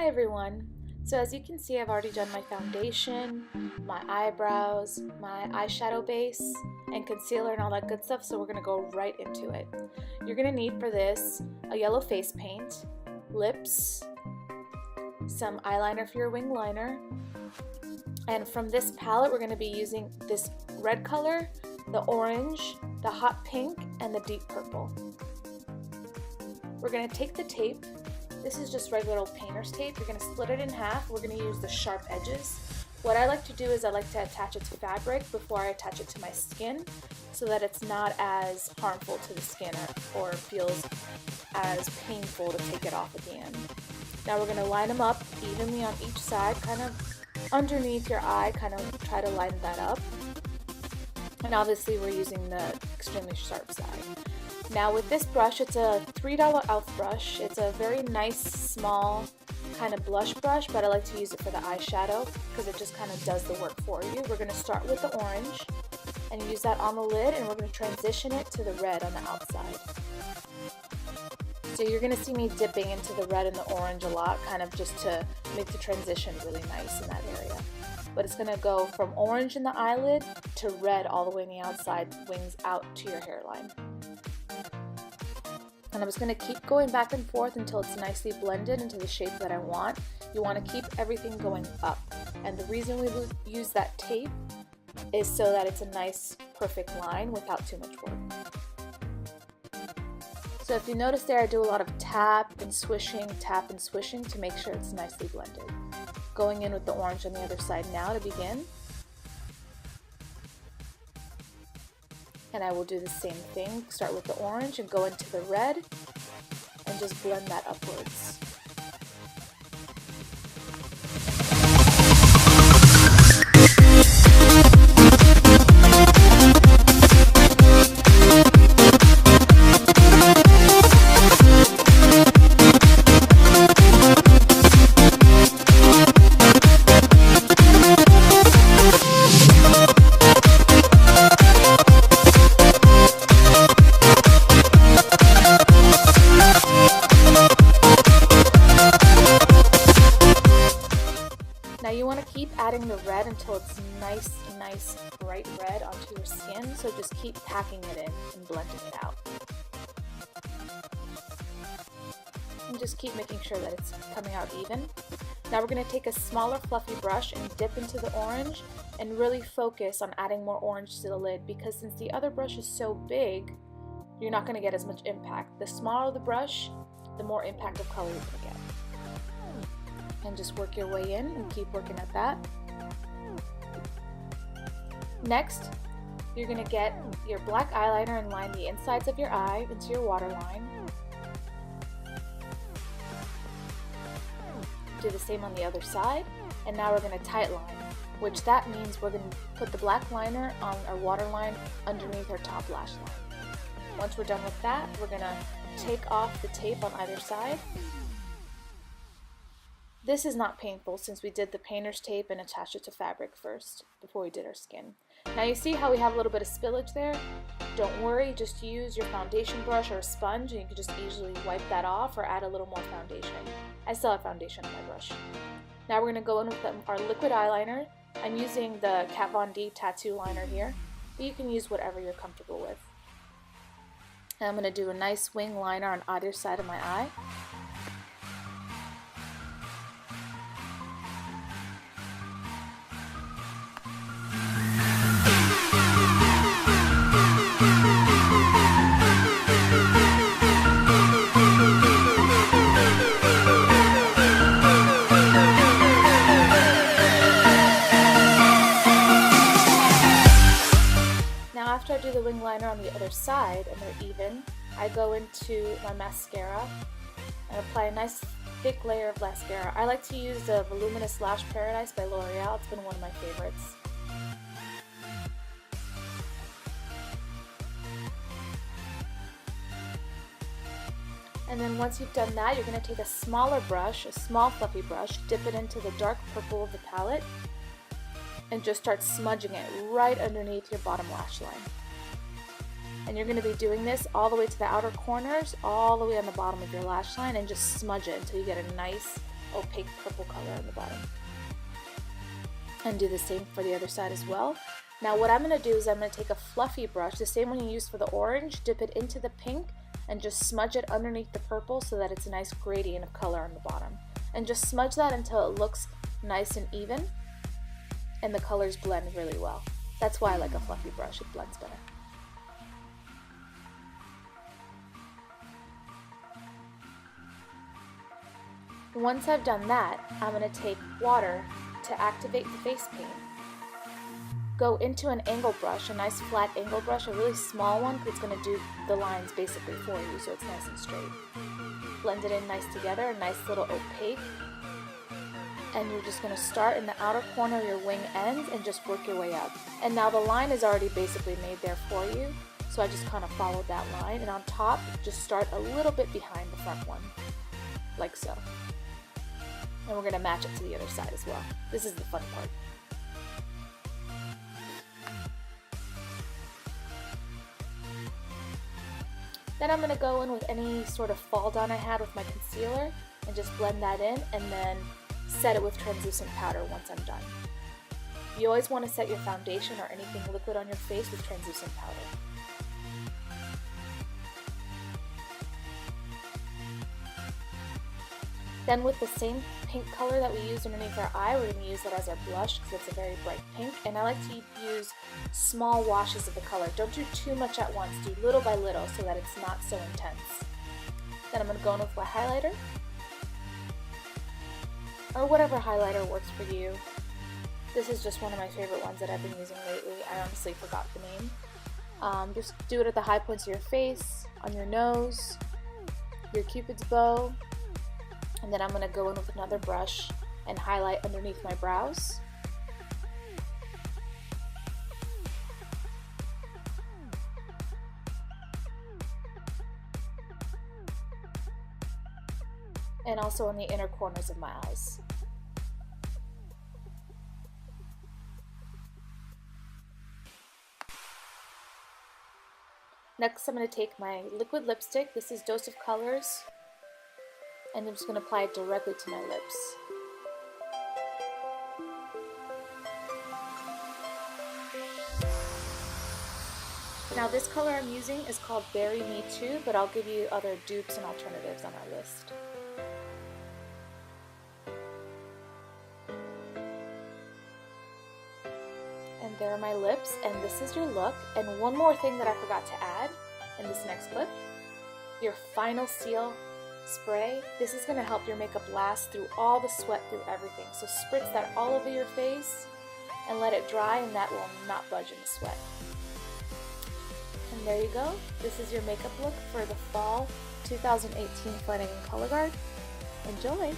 Hi everyone! So as you can see, I've already done my foundation, my eyebrows, my eyeshadow base, and concealer and all that good stuff, so we're going to go right into it. You're going to need for this a yellow face paint, lips, some eyeliner for your wing liner, and from this palette we're going to be using this red color, the orange, the hot pink, and the deep purple. We're going to take the tape. This is just regular old painter's tape. You're going to split it in half. We're going to use the sharp edges. What I like to do is I like to attach it to fabric before I attach it to my skin so that it's not as harmful to the skin or feels as painful to take it off at the end. Now we're going to line them up evenly on each side, kind of underneath your eye, kind of try to line that up. And obviously we're using the extremely sharp side. Now with this brush, it's a $3 e.l.f. brush. It's a very nice, small kind of blush brush, but I like to use it for the eyeshadow because it just kind of does the work for you. We're going to start with the orange and use that on the lid, and we're going to transition it to the red on the outside. So you're going to see me dipping into the red and the orange a lot, kind of just to make the transition really nice in that area. But it's going to go from orange in the eyelid to red all the way on the outside, wings out to your hairline. And I'm just going to keep going back and forth until it's nicely blended into the shape that I want. You want to keep everything going up. And the reason we use that tape is so that it's a nice, perfect line without too much work. So if you notice there, I do a lot of tap and swishing to make sure it's nicely blended. Going in with the orange on the other side now to begin. And I will do the same thing, start with the orange and go into the red and just blend that upwards. Now you want to keep adding the red until it's nice bright red onto your skin, so just keep packing it in and blending it out. And just keep making sure that it's coming out even. Now we're going to take a smaller fluffy brush and dip into the orange and really focus on adding more orange to the lid, because since the other brush is so big, you're not going to get as much impact. The smaller the brush, the more impact of color you're going to get. And just work your way in and keep working at that. Next, you're going to get your black eyeliner and line the insides of your eye into your waterline. Do the same on the other side, and now we're going to tight line, which that means we're going to put the black liner on our waterline underneath our top lash line. Once we're done with that, we're going to take off the tape on either side. This is not painful since we did the painter's tape and attached it to fabric first before we did our skin. Now you see how we have a little bit of spillage there? Don't worry, just use your foundation brush or a sponge and you can just easily wipe that off or add a little more foundation. I still have foundation on my brush. Now we're going to go in with our liquid eyeliner. I'm using the Kat Von D tattoo liner here, but you can use whatever you're comfortable with. And I'm going to do a nice wing liner on either side of my eye. After I do the wing liner on the other side and they're even, I go into my mascara and apply a nice thick layer of mascara. I like to use the Voluminous Lash Paradise by L'Oreal. It's been one of my favorites. And then once you've done that, you're going to take a smaller brush, a small fluffy brush, dip it into the dark purple of the palette, and just start smudging it right underneath your bottom lash line. And you're going to be doing this all the way to the outer corners, all the way on the bottom of your lash line, and just smudge it until you get a nice opaque purple color on the bottom. And do the same for the other side as well. Now what I'm going to do is I'm going to take a fluffy brush, the same one you used for the orange, dip it into the pink, and just smudge it underneath the purple so that it's a nice gradient of color on the bottom. And just smudge that until it looks nice and even, and the colors blend really well. That's why I like a fluffy brush, it blends better. Once I've done that, I'm going to take water to activate the face paint. Go into an angle brush, a nice flat angle brush, a really small one, because it's going to do the lines basically for you so it's nice and straight. Blend it in nice together, a nice little opaque. And you're just going to start in the outer corner of your wing ends and just work your way up. And now the line is already basically made there for you, so I just kind of followed that line. And on top, just start a little bit behind the front one, like so. And we're going to match it to the other side as well. This is the fun part. Then I'm going to go in with any sort of fall down I had with my concealer and just blend that in, and then set it with translucent powder once I'm done. You always want to set your foundation or anything liquid on your face with translucent powder. Then with the same pink color that we used underneath our eye, we're going to use that as our blush because it's a very bright pink. And I like to use small washes of the color. Don't do too much at once. Do little by little so that it's not so intense. Then I'm going to go in with my highlighter, or whatever highlighter works for you. This is just one of my favorite ones that I've been using lately. I honestly forgot the name. Just do it at the high points of your face, on your nose, your cupid's bow. And then I'm going to go in with another brush and highlight underneath my brows. And also in the inner corners of my eyes. Next, I'm going to take my liquid lipstick. This is Dose of Colors. And I'm just going to apply it directly to my lips. Now this color I'm using is called Berry Me Too, but I'll give you other dupes and alternatives on our list. And there are my lips, and this is your look. And one more thing that I forgot to add in this next clip, your final seal spray. This is going to help your makeup last through all the sweat, through everything. So spritz that all over your face and let it dry, and that will not budge in the sweat. And there you go. This is your makeup look for the fall 2018 Flanagan Color Guard. Enjoy!